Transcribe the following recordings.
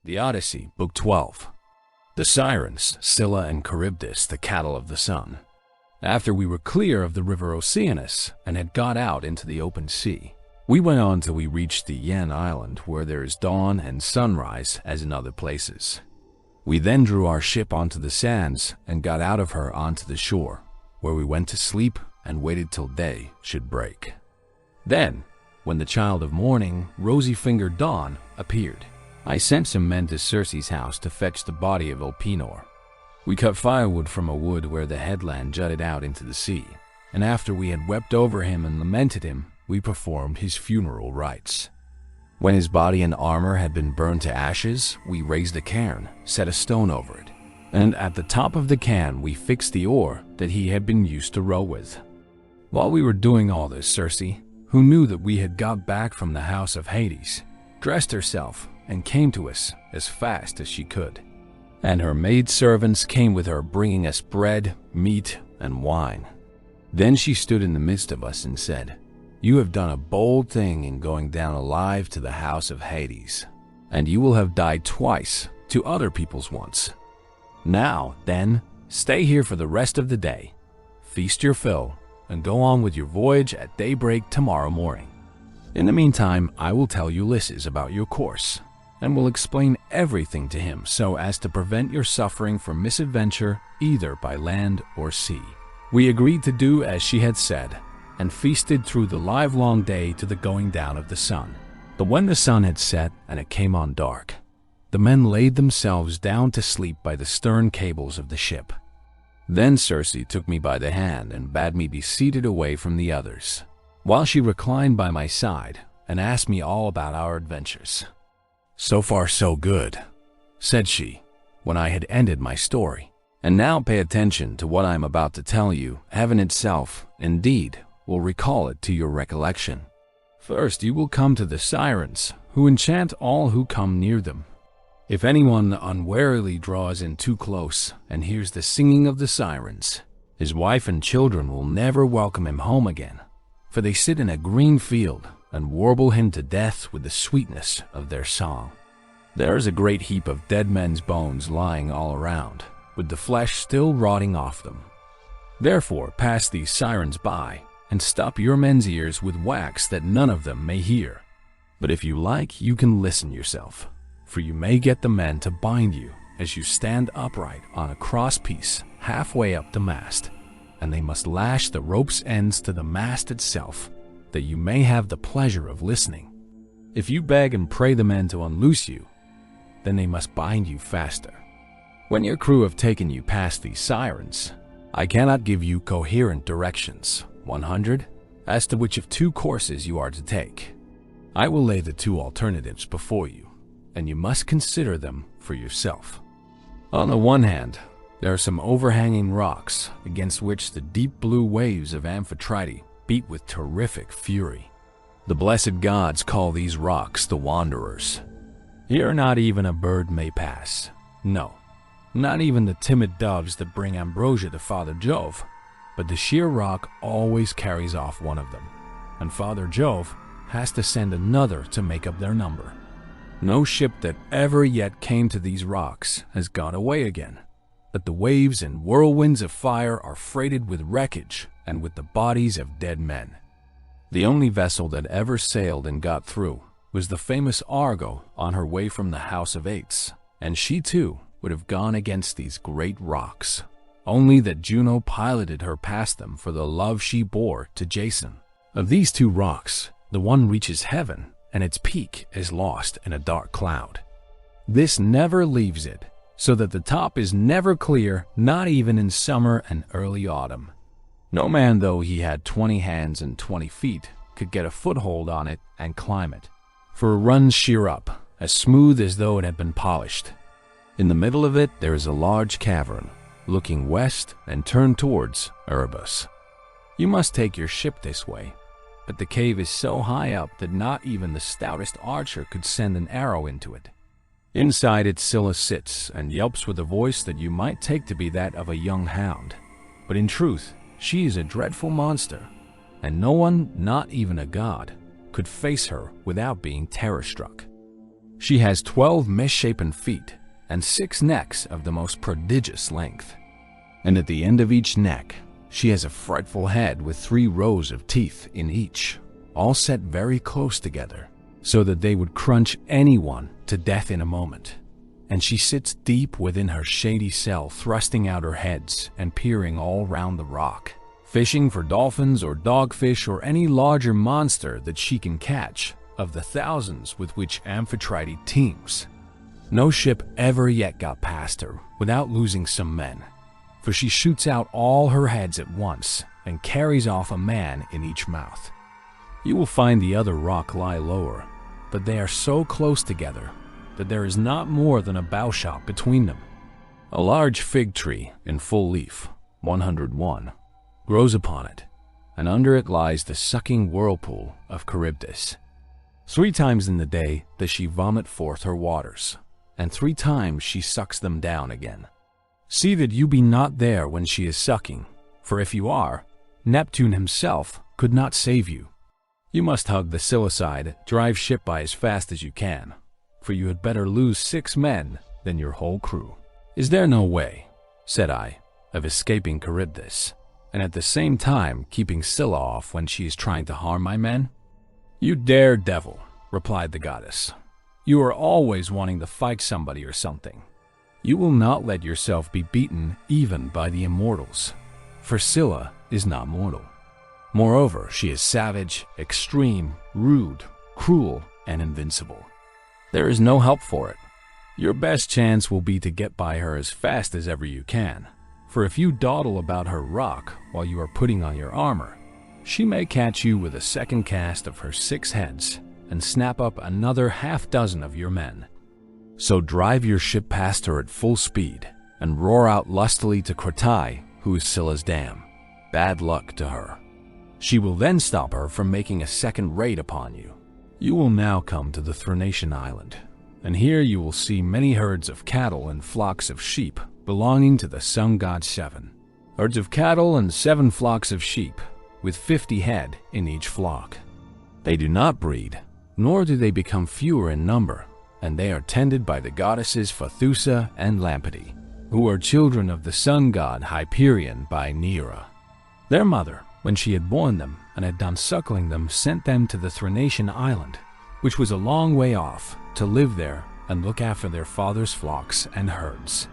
The Odyssey, Book 12. The Sirens, Scylla and Charybdis, the cattle of the sun. After we were clear of the river Oceanus and had got out into the open sea, we went on till we reached the Yen island, where there is dawn and sunrise as in other places. We then drew our ship onto the sands and got out of her onto the shore, where we went to sleep and waited till day should break. Then, when the child of morning, rosy-fingered dawn, appeared, I sent some men to Circe's house to fetch the body of Elpenor. We cut firewood from a wood where the headland jutted out into the sea, and after we had wept over him and lamented him, we performed his funeral rites. When his body and armor had been burned to ashes, we raised a cairn, set a stone over it, and at the top of the cairn we fixed the oar that he had been used to row with. While we were doing all this, Circe, who knew that we had got back from the house of Hades, dressed herself and came to us as fast as she could. And her maidservants came with her, bringing us bread, meat, and wine. Then she stood in the midst of us and said, "You have done a bold thing in going down alive to the house of Hades, and you will have died twice to other people's once. Now, then, stay here for the rest of the day, feast your fill, and go on with your voyage at daybreak tomorrow morning. In the meantime, I will tell Ulysses about your course, and will explain everything to him so as to prevent your suffering from misadventure either by land or sea." We agreed to do as she had said, and feasted through the livelong day to the going down of the sun. But when the sun had set and it came on dark, the men laid themselves down to sleep by the stern cables of the ship. Then Circe took me by the hand and bade me be seated away from the others, while she reclined by my side and asked me all about our adventures. "So far so good," said she, when I had ended my story. "And now pay attention to what I am about to tell you. Heaven itself, indeed, will recall it to your recollection. First you will come to the Sirens, who enchant all who come near them. If anyone unwarily draws in too close and hears the singing of the Sirens, his wife and children will never welcome him home again, for they sit in a green field and warble him to death with the sweetness of their song. There is a great heap of dead men's bones lying all around, with the flesh still rotting off them. Therefore pass these Sirens by, and stop your men's ears with wax that none of them may hear. But if you like, you can listen yourself, for you may get the men to bind you as you stand upright on a cross-piece halfway up the mast, and they must lash the rope's ends to the mast itself, that you may have the pleasure of listening. If you beg and pray the men to unloose you, then they must bind you faster. When your crew have taken you past these Sirens, I cannot give you coherent directions, 100, as to which of two courses you are to take. I will lay the two alternatives before you, and you must consider them for yourself. On the one hand, there are some overhanging rocks against which the deep blue waves of Amphitrite beat with terrific fury. The blessed gods call these rocks the Wanderers. Here not even a bird may pass. No, not even the timid doves that bring ambrosia to Father Jove, but the sheer rock always carries off one of them, and Father Jove has to send another to make up their number. No ship that ever yet came to these rocks has gone away again, but the waves and whirlwinds of fire are freighted with wreckage and with the bodies of dead men. The only vessel that ever sailed and got through was the famous Argo on her way from the House of Ates, and she too would have gone against these great rocks, only that Juno piloted her past them for the love she bore to Jason. Of these two rocks, the one reaches heaven, and its peak is lost in a dark cloud. This never leaves it, so that the top is never clear, not even in summer and early autumn. No man, though he had 20 hands and 20 feet, could get a foothold on it and climb it, for it runs sheer up, as smooth as though it had been polished. In the middle of it there is a large cavern, looking west and turned towards Erebus. You must take your ship this way, but the cave is so high up that not even the stoutest archer could send an arrow into it. Inside it Scylla sits and yelps with a voice that you might take to be that of a young hound, but in truth she is a dreadful monster, and no one, not even a god, could face her without being terror-struck. She has 12 misshapen feet and 6 necks of the most prodigious length. And at the end of each neck, she has a frightful head with 3 rows of teeth in each, all set very close together, so that they would crunch anyone to death in a moment. And she sits deep within her shady cell, thrusting out her heads and peering all round the rock, fishing for dolphins or dogfish or any larger monster that she can catch of the thousands with which Amphitrite teems. No ship ever yet got past her without losing some men, for she shoots out all her heads at once and carries off a man in each mouth. You will find the other rock lie lower, but they are so close together that there is not more than a bowshot between them. A large fig tree in full leaf, 101, grows upon it, and under it lies the sucking whirlpool of Charybdis. 3 times in the day does she vomit forth her waters, and 3 times she sucks them down again. See that you be not there when she is sucking, for if you are, Neptune himself could not save you. You must hug the Sicily, drive ship by as fast as you can, for you had better lose 6 men than your whole crew. Is there no way, said I, of escaping Charybdis, and at the same time keeping Scylla off when she is trying to harm my men? You daredevil, replied the goddess. You are always wanting to fight somebody or something. You will not let yourself be beaten even by the immortals, for Scylla is not mortal. Moreover, she is savage, extreme, rude, cruel, and invincible. There is no help for it. Your best chance will be to get by her as fast as ever you can, for if you dawdle about her rock while you are putting on your armor, she may catch you with a second cast of her 6 heads and snap up another half-dozen of your men. So drive your ship past her at full speed and roar out lustily to Cratae, who is Scylla's dam. Bad luck to her. She will then stop her from making a second raid upon you. You will now come to the Thrinacian island, and here you will see many herds of cattle and flocks of sheep belonging to the sun god 7. Herds of cattle and 7 flocks of sheep, with 50 head in each flock. They do not breed, nor do they become fewer in number, and they are tended by the goddesses Phaethusa and Lampede, who are children of the sun god Hyperion by Neaera. Their mother, when she had borne them and had done suckling them, sent them to the Thrinacian island, which was a long way off, to live there and look after their father's flocks and herds.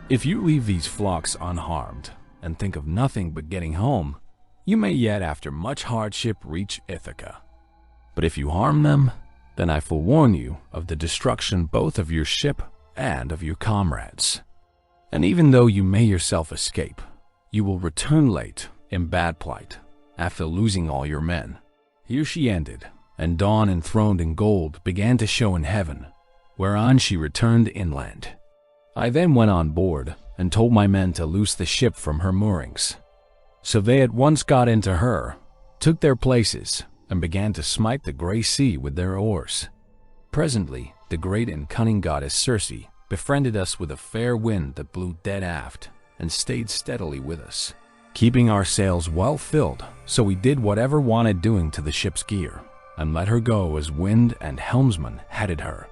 If you leave these flocks unharmed and think of nothing but getting home, you may yet after much hardship reach Ithaca. But if you harm them, then I forewarn you of the destruction both of your ship and of your comrades. And even though you may yourself escape, you will return late in bad plight, after losing all your men. Here she ended, and dawn enthroned in gold began to show in heaven, whereon she returned inland. I then went on board, and told my men to loose the ship from her moorings. So they at once got into her, took their places, and began to smite the grey sea with their oars. Presently, the great and cunning goddess Circe befriended us with a fair wind that blew dead aft, and stayed steadily with us, keeping our sails well filled, so we did whatever wanted doing to the ship's gear, and let her go as wind and helmsman headed her.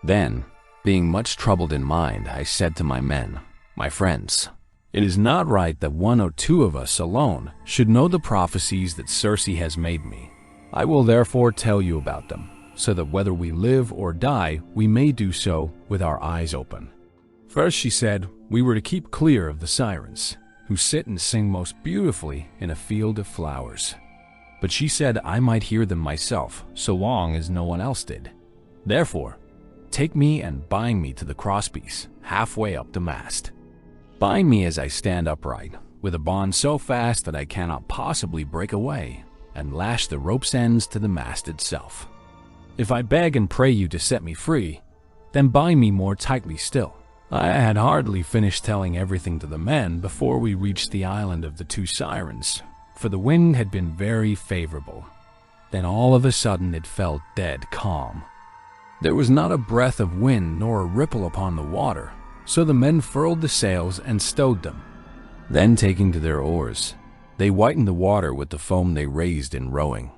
Then, being much troubled in mind, I said to my men, my friends, it is not right that 1 or 2 of us alone should know the prophecies that Circe has made me. I will therefore tell you about them, so that whether we live or die, we may do so with our eyes open. First, she said, we were to keep clear of the Sirens, who sit and sing most beautifully in a field of flowers. But she said I might hear them myself, so long as no one else did. Therefore, take me and bind me to the crosspiece, halfway up the mast. Bind me as I stand upright, with a bond so fast that I cannot possibly break away, and lash the rope's ends to the mast itself. If I beg and pray you to set me free, then bind me more tightly still. I had hardly finished telling everything to the men before we reached the island of the 2 Sirens, for the wind had been very favorable. Then all of a sudden it fell dead calm. There was not a breath of wind nor a ripple upon the water, so the men furled the sails and stowed them. Then taking to their oars, they whitened the water with the foam they raised in rowing.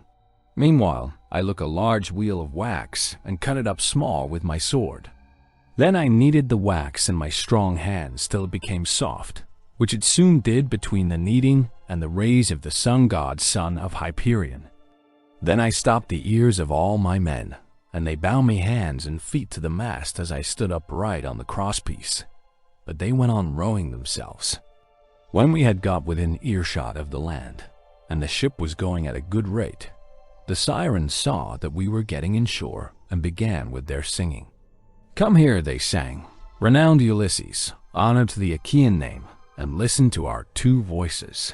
Meanwhile, I took a large wheel of wax and cut it up small with my sword. Then I kneaded the wax in my strong hands till it became soft, which it soon did between the kneading and the rays of the sun god son of Hyperion. Then I stopped the ears of all my men, and they bound me hands and feet to the mast as I stood upright on the crosspiece. But they went on rowing themselves. When we had got within earshot of the land, and the ship was going at a good rate, the Sirens saw that we were getting inshore and began with their singing. "Come here," they sang, "renowned Ulysses, honor to the Achaean name, and listen to our two voices.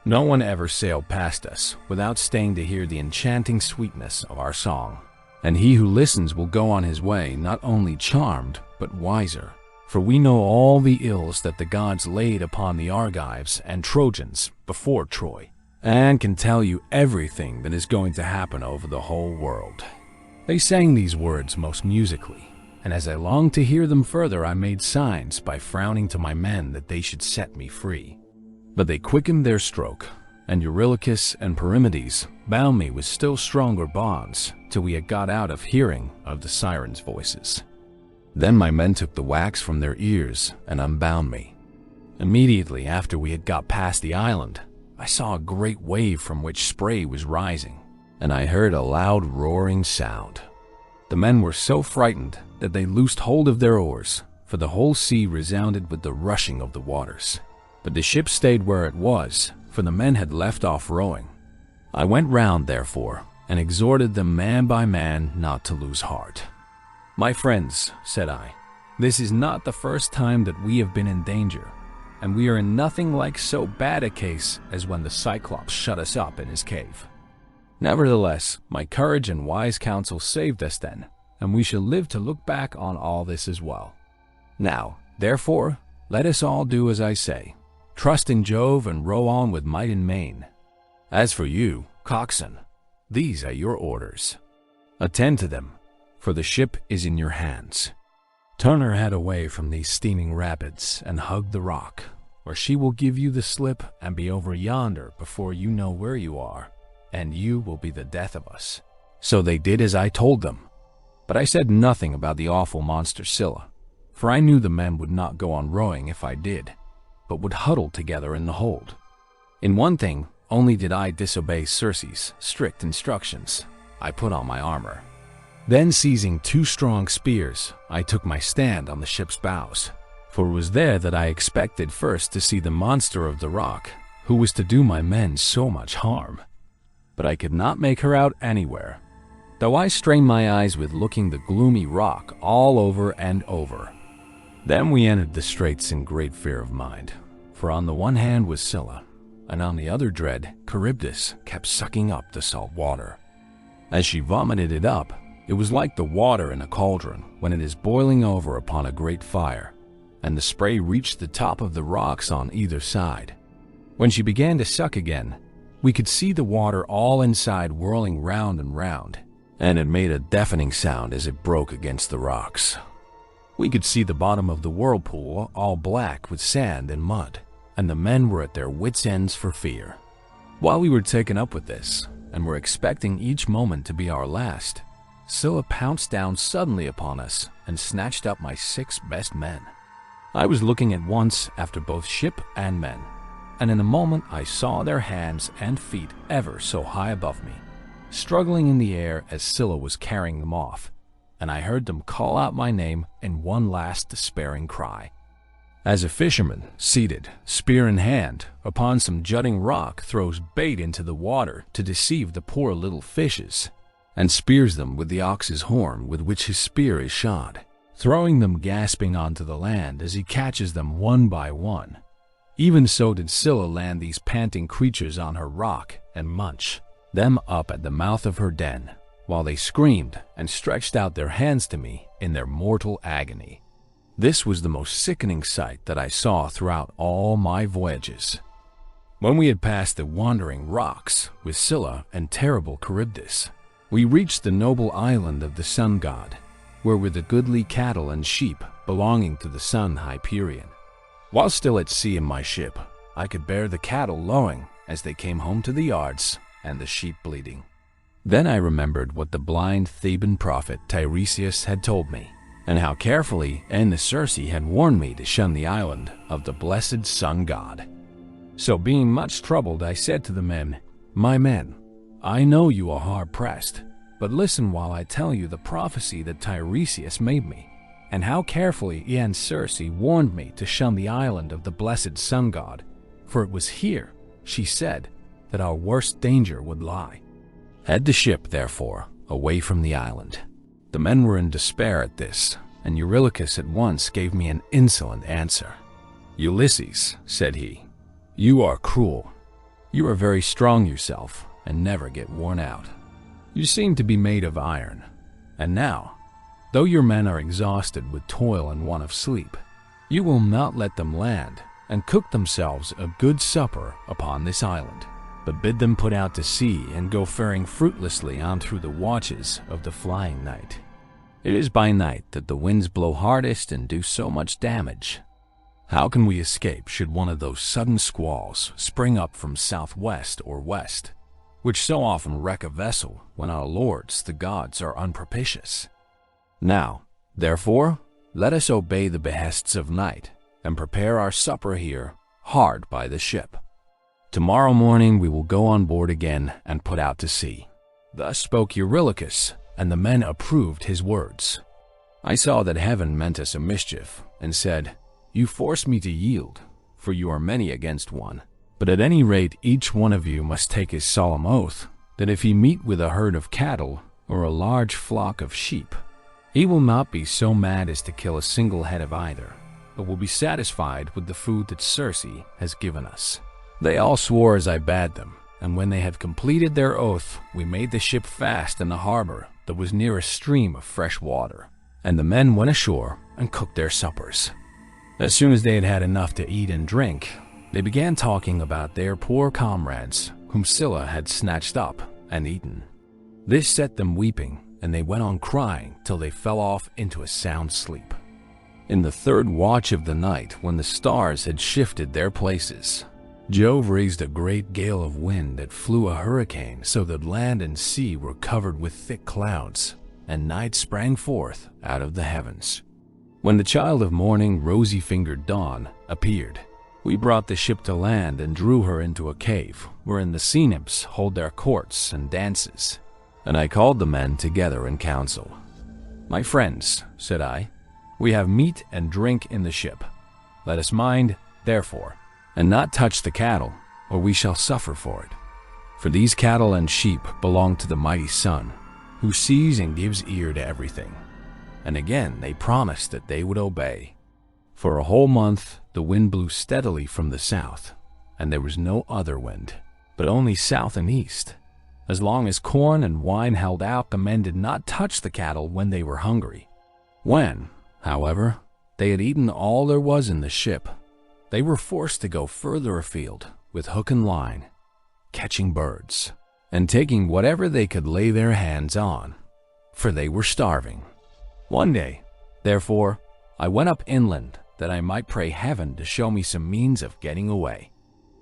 No one ever sailed past us without staying to hear the enchanting sweetness of our song, and he who listens will go on his way not only charmed, but wiser. For we know all the ills that the gods laid upon the Argives and Trojans before Troy, and can tell you everything that is going to happen over the whole world." They sang these words most musically, and as I longed to hear them further, I made signs by frowning to my men that they should set me free. But they quickened their stroke, and Eurylochus and Perimedes bound me with still stronger bonds till we had got out of hearing of the Sirens' voices. Then my men took the wax from their ears and unbound me. Immediately after we had got past the island, I saw a great wave from which spray was rising, and I heard a loud roaring sound. The men were so frightened that they loosed hold of their oars, for the whole sea resounded with the rushing of the waters. But the ship stayed where it was, for the men had left off rowing. I went round, therefore, and exhorted them man by man not to lose heart. "My friends," said I, "this is not the first time that we have been in danger, and we are in nothing like so bad a case as when the Cyclops shut us up in his cave. Nevertheless, my courage and wise counsel saved us then, and we shall live to look back on all this as well. Now, therefore, let us all do as I say. Trust in Jove and row on with might and main. As for you, coxswain, these are your orders. Attend to them, for the ship is in your hands. Turn her head away from these steaming rapids and hug the rock, or she will give you the slip and be over yonder before you know where you are, and you will be the death of us." So they did as I told them. But I said nothing about the awful monster Scylla, for I knew the men would not go on rowing if I did, but would huddle together in the hold. In one thing only did I disobey Circe's strict instructions. I put on my armor. Then seizing two strong spears, I took my stand on the ship's bows, for it was there that I expected first to see the monster of the rock, who was to do my men so much harm. But I could not make her out anywhere, though I strained my eyes with looking the gloomy rock all over and over. Then we entered the straits in great fear of mind, for on the one hand was Scylla, and on the other dread Charybdis kept sucking up the salt water. As she vomited it up, it was like the water in a cauldron when it is boiling over upon a great fire, and the spray reached the top of the rocks on either side. When she began to suck again, we could see the water all inside whirling round and round, and it made a deafening sound as it broke against the rocks. We could see the bottom of the whirlpool all black with sand and mud, and the men were at their wits' ends for fear. While we were taken up with this, and were expecting each moment to be our last, Scylla pounced down suddenly upon us and snatched up my 6 best men. I was looking at once after both ship and men, and in a moment I saw their hands and feet ever so high above me, struggling in the air as Scylla was carrying them off, and I heard them call out my name in one last despairing cry. As a fisherman, seated, spear in hand, upon some jutting rock throws bait into the water to deceive the poor little fishes, and spears them with the ox's horn with which his spear is shod, throwing them gasping onto the land as he catches them one by one. Even so did Scylla land these panting creatures on her rock and munch them up at the mouth of her den, while they screamed and stretched out their hands to me in their mortal agony. This was the most sickening sight that I saw throughout all my voyages. When we had passed the wandering rocks with Scylla and terrible Charybdis, we reached the noble island of the sun god, where were the goodly cattle and sheep belonging to the son Hyperion. While still at sea in my ship, I could bear the cattle lowing as they came home to the yards and the sheep bleating. Then I remembered what the blind Theban prophet Tiresias had told me, and how carefully Circe had warned me to shun the island of the blessed sun god. So being much troubled, I said to the men, "My men, I know you are hard-pressed, but listen while I tell you the prophecy that Tiresias made me, and how carefully Circe warned me to shun the island of the blessed sun god, for it was here, she said, that our worst danger would lie. Head the ship, therefore, away from the island." The men were in despair at this, and Eurylochus at once gave me an insolent answer. "Ulysses," said he, "you are cruel. You are very strong yourself and never get worn out. You seem to be made of iron. And now, though your men are exhausted with toil and want of sleep, you will not let them land and cook themselves a good supper upon this island, but bid them put out to sea and go faring fruitlessly on through the watches of the flying night. It is by night that the winds blow hardest and do so much damage. How can we escape should one of those sudden squalls spring up from southwest or west, which so often wreck a vessel when our lords, the gods, are unpropitious? Now, therefore, let us obey the behests of night and prepare our supper here hard by the ship. Tomorrow morning we will go on board again and put out to sea." Thus spoke Eurylochus, and the men approved his words. I saw that heaven meant us a mischief, and said, "You force me to yield, for you are many against one. But at any rate each one of you must take his solemn oath that if he meet with a herd of cattle or a large flock of sheep, he will not be so mad as to kill a single head of either, but will be satisfied with the food that Circe has given us." They all swore as I bade them, and when they had completed their oath, we made the ship fast in the harbor that was near a stream of fresh water, and the men went ashore and cooked their suppers. As soon as they had had enough to eat and drink, they began talking about their poor comrades whom Scylla had snatched up and eaten. This set them weeping, and they went on crying till they fell off into a sound sleep. In the third watch of the night, when the stars had shifted their places, Jove raised a great gale of wind that flew a hurricane so that land and sea were covered with thick clouds, and night sprang forth out of the heavens. When the child of morning, rosy-fingered Dawn, appeared, we brought the ship to land and drew her into a cave, wherein the sea nymphs hold their courts and dances. And I called the men together in council. "My friends," said I, "we have meat and drink in the ship. Let us mind, therefore, and not touch the cattle, or we shall suffer for it. For these cattle and sheep belong to the mighty sun, who sees and gives ear to everything." And again they promised that they would obey. For a whole month the wind blew steadily from the south, and there was no other wind, but only south and east. As long as corn and wine held out, the men did not touch the cattle when they were hungry. When, however, they had eaten all there was in the ship, they were forced to go further afield with hook and line, catching birds, and taking whatever they could lay their hands on, for they were starving. One day, therefore, I went up inland that I might pray heaven to show me some means of getting away.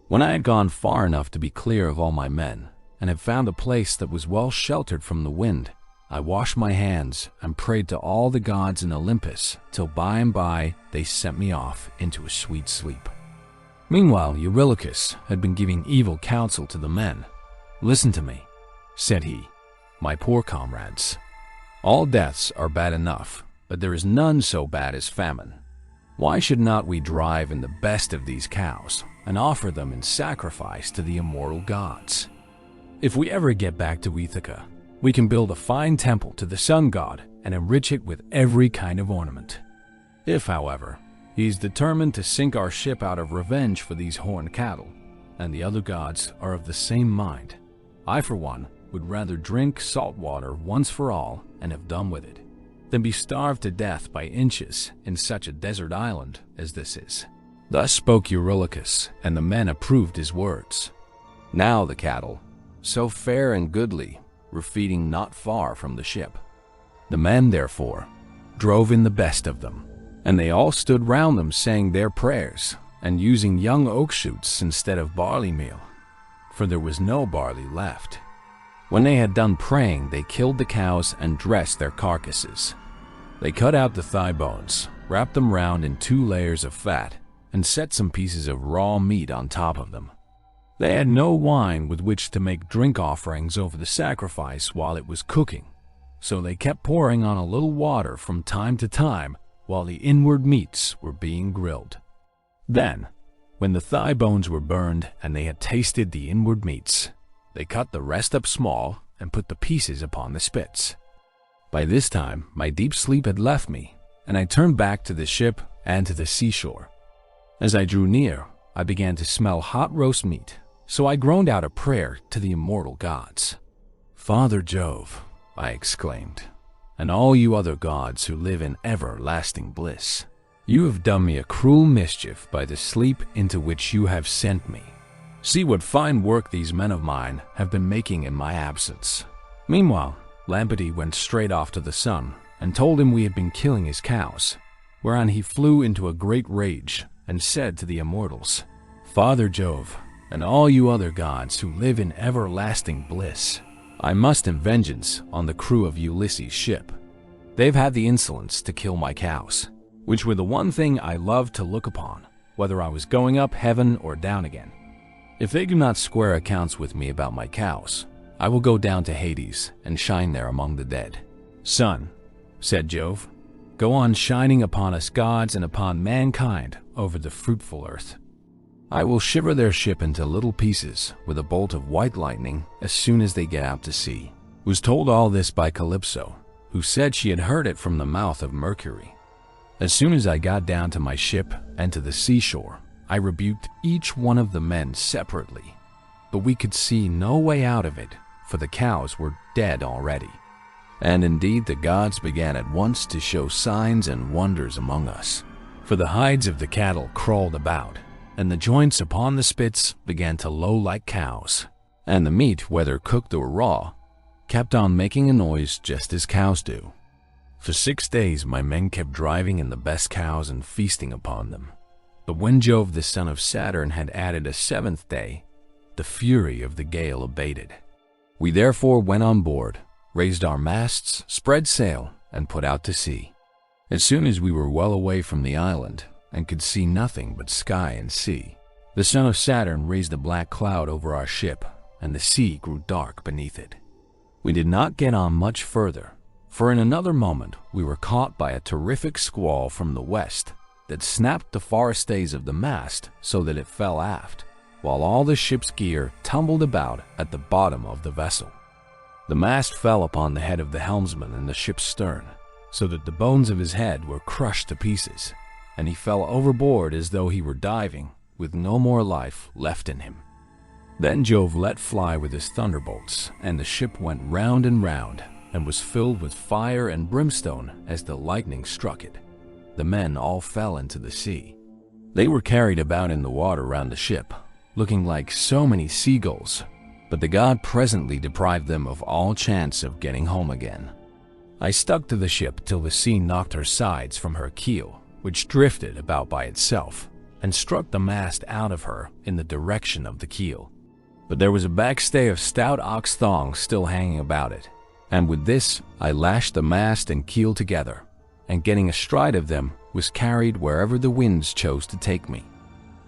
When I had gone far enough to be clear of all my men, and had found a place that was well sheltered from the wind, I washed my hands and prayed to all the gods in Olympus, till by and by they sent me off into a sweet sleep. Meanwhile, Eurylochus had been giving evil counsel to the men. "Listen to me," said he, "my poor comrades. All deaths are bad enough, but there is none so bad as famine. Why should not we drive in the best of these cows and offer them in sacrifice to the immortal gods? If we ever get back to Ithaca, we can build a fine temple to the sun god and enrich it with every kind of ornament. If, however, he is determined to sink our ship out of revenge for these horned cattle, and the other gods are of the same mind, I, for one, would rather drink salt water once for all and have done with it, than be starved to death by inches in such a desert island as this is." Thus spoke Eurylochus, and the men approved his words. Now the cattle, so fair and goodly, were feeding not far from the ship. The men, therefore, drove in the best of them, and they all stood round them saying their prayers, and using young oak shoots instead of barley meal, for there was no barley left. When they had done praying, they killed the cows and dressed their carcasses. They cut out the thigh bones, wrapped them round in 2 layers of fat, and set some pieces of raw meat on top of them. They had no wine with which to make drink offerings over the sacrifice while it was cooking, so they kept pouring on a little water from time to time while the inward meats were being grilled. Then, when the thigh bones were burned and they had tasted the inward meats, they cut the rest up small and put the pieces upon the spits. By this time, my deep sleep had left me, and I turned back to the ship and to the seashore. As I drew near, I began to smell hot roast meat, so I groaned out a prayer to the immortal gods. "Father Jove," I exclaimed, "and all you other gods who live in everlasting bliss, you have done me a cruel mischief by the sleep into which you have sent me. See what fine work these men of mine have been making in my absence." Meanwhile, Lampeter went straight off to the sun and told him we had been killing his cows, whereon he flew into a great rage and said to the immortals, "Father Jove, and all you other gods who live in everlasting bliss, I must have vengeance on the crew of Ulysses' ship. They've had the insolence to kill my cows, which were the one thing I loved to look upon, whether I was going up heaven or down again. If they do not square accounts with me about my cows, I will go down to Hades and shine there among the dead." "Sun," said Jove, "go on shining upon us gods and upon mankind over the fruitful earth. I will shiver their ship into little pieces with a bolt of white lightning as soon as they get out to sea." Was told all this by Calypso, who said she had heard it from the mouth of Mercury. As soon as I got down to my ship and to the seashore, I rebuked each one of the men separately, but we could see no way out of it, for the cows were dead already. And indeed the gods began at once to show signs and wonders among us, for the hides of the cattle crawled about, and the joints upon the spits began to low like cows, and the meat, whether cooked or raw, kept on making a noise just as cows do. For 6 days my men kept driving in the best cows and feasting upon them. But when Jove the son of Saturn had added a 7th day, the fury of the gale abated. We therefore went on board, raised our masts, spread sail, and put out to sea. As soon as we were well away from the island, and could see nothing but sky and sea, the son of Saturn raised a black cloud over our ship, and the sea grew dark beneath it. We did not get on much further, for in another moment we were caught by a terrific squall from the west that snapped the forestays of the mast so that it fell aft, while all the ship's gear tumbled about at the bottom of the vessel. The mast fell upon the head of the helmsman in the ship's stern, so that the bones of his head were crushed to pieces, and he fell overboard as though he were diving, with no more life left in him. Then Jove let fly with his thunderbolts, and the ship went round and round, and was filled with fire and brimstone as the lightning struck it. The men all fell into the sea. They were carried about in the water round the ship, looking like so many seagulls, but the god presently deprived them of all chance of getting home again. I stuck to the ship till the sea knocked her sides from her keel, which drifted about by itself, and struck the mast out of her in the direction of the keel. But there was a backstay of stout ox thongs still hanging about it, and with this I lashed the mast and keel together, and getting astride of them was carried wherever the winds chose to take me.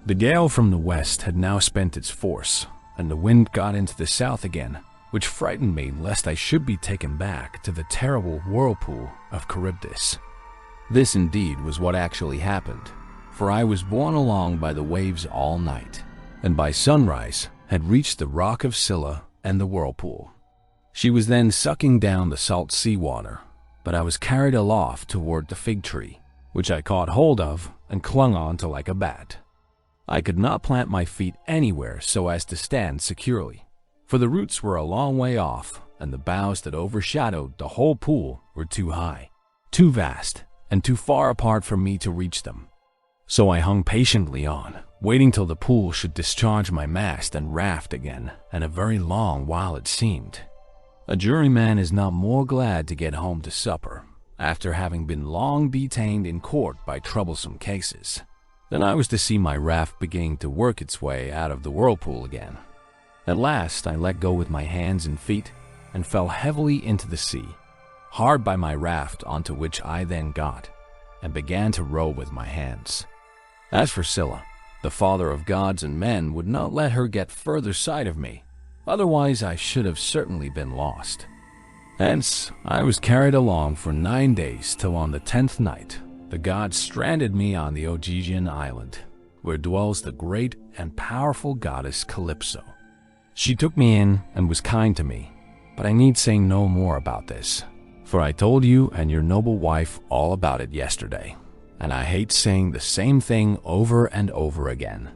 The gale from the west had now spent its force, and the wind got into the south again, which frightened me lest I should be taken back to the terrible whirlpool of Charybdis. This indeed was what actually happened, for I was borne along by the waves all night, and by sunrise had reached the rock of Scylla and the whirlpool. She was then sucking down the salt sea water, but I was carried aloft toward the fig tree, which I caught hold of and clung on to like a bat. I could not plant my feet anywhere so as to stand securely, for the roots were a long way off, and the boughs that overshadowed the whole pool were too high, too vast, and too far apart for me to reach them. So I hung patiently on, waiting till the pool should discharge my mast and raft again, and a very long while it seemed. A juryman is not more glad to get home to supper, after having been long detained in court by troublesome cases, than I was to see my raft beginning to work its way out of the whirlpool again. At last I let go with my hands and feet, and fell heavily into the sea, hard by my raft, onto which I then got, and began to row with my hands. As for Scylla, the father of gods and men would not let her get further sight of me, otherwise I should have certainly been lost. Hence, I was carried along for 9 days, till on the 10th night, the gods stranded me on the Ogygian island, where dwells the great and powerful goddess Calypso. She took me in and was kind to me, but I need say no more about this, for I told you and your noble wife all about it yesterday, and I hate saying the same thing over and over again.